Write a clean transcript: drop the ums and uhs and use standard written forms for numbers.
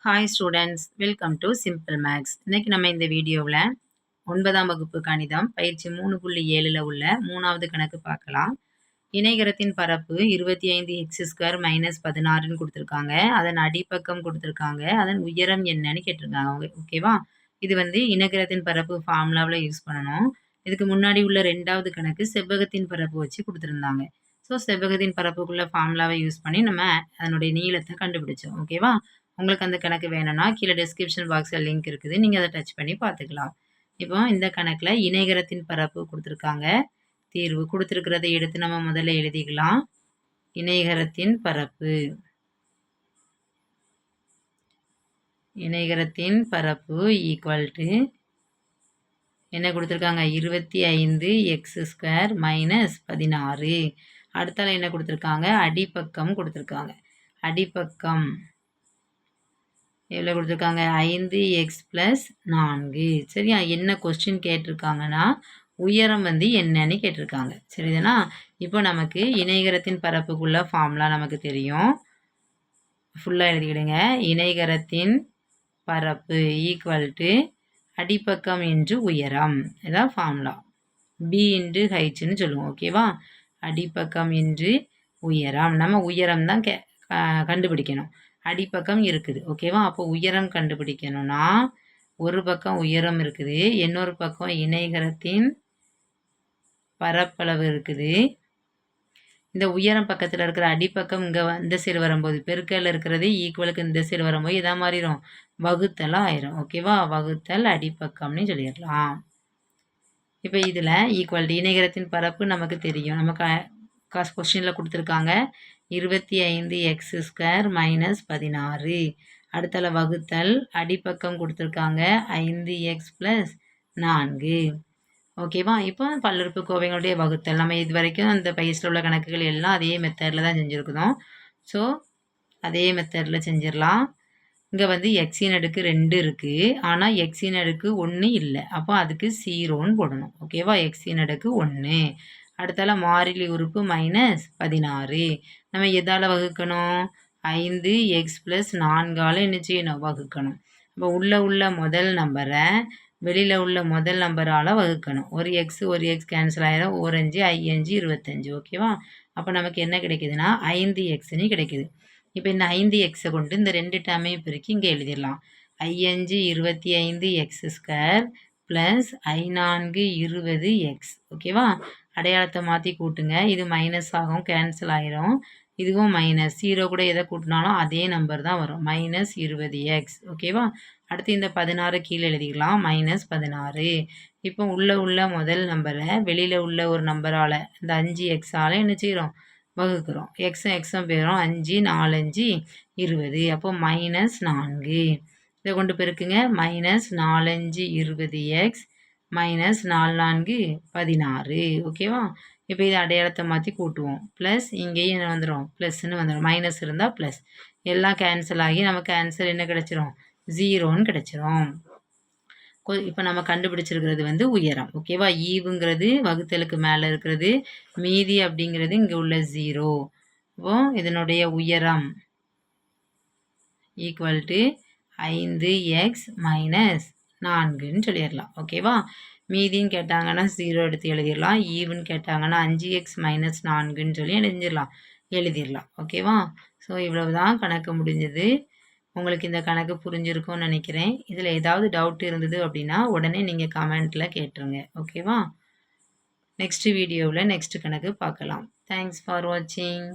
Hi students, welcome to simple maths. இன்னைக்கு நம்ம இந்த வீடியோவில் 9ஆம் வகுப்பு கணிதம் பயிற்சி 3.7ல் உள்ள 3வது கணக்கு பார்க்கலாம். இணைகரத்தின் பரப்பு 25x² - 16ன்னு கொடுத்துருக்காங்க. அதன் அடிப்பக்கம் கொடுத்துருக்காங்க. அதன் உயரம் என்னன்னு கேட்டிருக்காங்க. ஓகேவா? இது இணைகரத்தின் பரப்பு ஃபார்முலாவில் யூஸ் பண்ணணும். இதுக்கு முன்னாடி உள்ள 2வது கணக்கு செவ்வகத்தின் பரப்பு வச்சு கொடுத்துருந்தாங்க. ஸோ செவ்வகத்தின் பரப்புக்குள்ள ஃபார்முலாவை யூஸ் பண்ணி நம்ம அதனுடைய நீளத்தை கண்டுபிடிச்சோம். ஓகேவா? உங்களுக்கு அந்த கணக்கு வேணும்னா கீழே டிஸ்கிரிப்ஷன் பாக்ஸில் லிங்க் இருக்குது, நீங்கள் அதை டச் பண்ணி பார்த்துக்கலாம். இப்போ இந்த கணக்கில் இணைகரத்தின் பரப்பு கொடுத்துருக்காங்க. தீர்வு கொடுத்துருக்கிறத எடுத்து நம்ம முதல்ல எழுதிக்கலாம். இணைகரத்தின் பரப்பு ஈக்குவல் டு என்ன கொடுத்துருக்காங்க, 25x² - 16. அடுத்தால என்ன கொடுத்துருக்காங்க, அடிப்பக்கம் கொடுத்துருக்காங்க. அடிப்பக்கம் எவ்வளோ கொடுத்துருக்காங்க, 5x + 4. சரியா? என்ன கொஸ்டின் கேட்டிருக்காங்கன்னா உயரம் என்னன்னு கேட்டிருக்காங்க. சரிதானா? இப்போ நமக்கு இணைகரத்தின் பரப்புக்குள்ள ஃபார்முலா நமக்கு தெரியும். ஃபுல்லாக எழுதிக்கிடுங்க. இணைகரத்தின் பரப்பு ஈக்குவல் டு அடிப்பக்கம் இன்று உயரம். இதான் ஃபார்முலா. b × ஹைட்னு சொல்லுவோம். ஓகேவா? அடிப்பக்கம் இன்று உயரம். நம்ம உயரம் தான் கண்டுபிடிக்கணும். அடிப்பக்கம் இருக்குது. ஓகேவா? அப்போ உயரம் கண்டுபிடிக்கணும்னா ஒரு பக்கம் உயரம் இருக்குது, இன்னொரு பக்கம் இணைகரத்தின் பரப்பளவு இருக்குது. இந்த உயரம் பக்கத்தில் இருக்கிற அடிப்பக்கம் இங்கே இந்த சைடு வரும்போது பெருக்கல் இருக்கிறது ஈக்குவலுக்கு இந்த சைடு வரும்போது இதாக மாறிடும், வகுத்தலாக ஆயிரும். ஓகேவா? வகுத்தல் அடிப்பக்கம்னு சொல்லிடலாம். இப்போ இதில் ஈக்குவல் இணைகரத்தின் பரப்பு நமக்கு தெரியும். நமக்கு கொஸ்டினில் கொடுத்துருக்காங்க 25x² - 16. அடுத்தால வகுத்தல் அடிப்பக்கம் கொடுத்துருக்காங்க 5x + 4. ஓகேவா? இப்போ பல்லுறுப்புக்கோவைகளுடைய வகுத்தல் நம்ம இது வரைக்கும் அந்த பயிற்சியில் உள்ள கணக்குகள் எல்லாம் அதே மெத்தடில் தான் செஞ்சுருக்குறோம். ஸோ அதே மெத்தடில் செஞ்சிடலாம். இங்கே x² 2 இருக்குது, ஆனால் x² 1 இல்லை. அப்போ அதுக்கு 0ன்னு போடணும். ஓகேவா? x² 1. அடுத்தால மாறிலி உறுப்பு -16. நம்ம எதால் வகுக்கணும், 5x + 4ஆல் என்ன செய்யணும், வகுக்கணும். இப்போ உள்ள முதல் நம்பரை வெளியில் உள்ள முதல் நம்பரால் வகுக்கணும். ஒரு x கேன்சல் ஆயிரும். 1 5 5 25. ஓகேவா? அப்போ நமக்கு என்ன கிடைக்குதுன்னா 5xன்னு கிடைக்குது. இப்போ இந்த 5xை கொண்டு இந்த 2 டேர்மையும் பெருக்கி இங்கே எழுதிடலாம். 5 25x² + i4 20x. ஓகேவா? அடையாளத்தை மாற்றி கூட்டுங்க. இது மைனஸ் ஆகும், கேன்சல் ஆயிரும். இதுவும் மைனஸ், 0 கூட எதை கூட்டினாலும் அதே நம்பர் தான் வரும், -20x. ஓகேவா? அடுத்து இந்த 16 கீழே எழுதிக்கலாம், -16. இப்போ உள்ள முதல் நம்பரை வெளியில் உள்ள ஒரு நம்பரால் இந்த 5xஆல் என்ன செய்கிறோம், வகுக்கிறோம். எக்ஸும் போயிடும். 5 4 5 20. அப்போ -4. இதை கொண்டு பெருக்குங்க. -4 5 20x -4 4 16. ஓகேவா? இப்போ இதை அடையாளத்தை மாற்றி கூட்டுவோம். ப்ளஸ் இங்கேயும் என்ன வந்துடும், ப்ளஸ்ன்னு வந்துடும். மைனஸ் இருந்தால் ப்ளஸ். எல்லாம் கேன்சல் ஆகி நமக்கு ஆன்சர் என்ன கிடச்சிரும், 0ன்னு கிடச்சிரும். இப்போ நம்ம கண்டுபிடிச்சிருக்கிறது உயரம். ஓகேவா? ஈவுங்கிறது வகுத்தலுக்கு மேலே இருக்கிறது, மீதி அப்படிங்கிறது இங்கே உள்ள 0. இப்போ இதனுடைய உயரம் ஈக்குவல் டு 5x - 4ன்னு சொல்லிடலாம். ஓகேவா? மீதின்னு கேட்டாங்கன்னா 0 எடுத்து எழுதிடலாம். ஈவுன்னு கேட்டாங்கன்னா 5x - 4ன்னு சொல்லி எழுதிடலாம். ஓகேவா? ஸோ இவ்வளவுதான் கணக்கு முடிஞ்சது. உங்களுக்கு இந்த கணக்கு புரிஞ்சிருக்கும்னு நினைக்கிறேன். இதில் ஏதாவது டவுட் இருந்தது அப்படின்னா உடனே நீங்கள் கமெண்ட்டில் கேட்டுருங்க. ஓகேவா? நெக்ஸ்ட் வீடியோவில் நெக்ஸ்ட் கணக்கு பார்க்கலாம். தேங்க்ஸ் ஃபார் வாட்சிங்.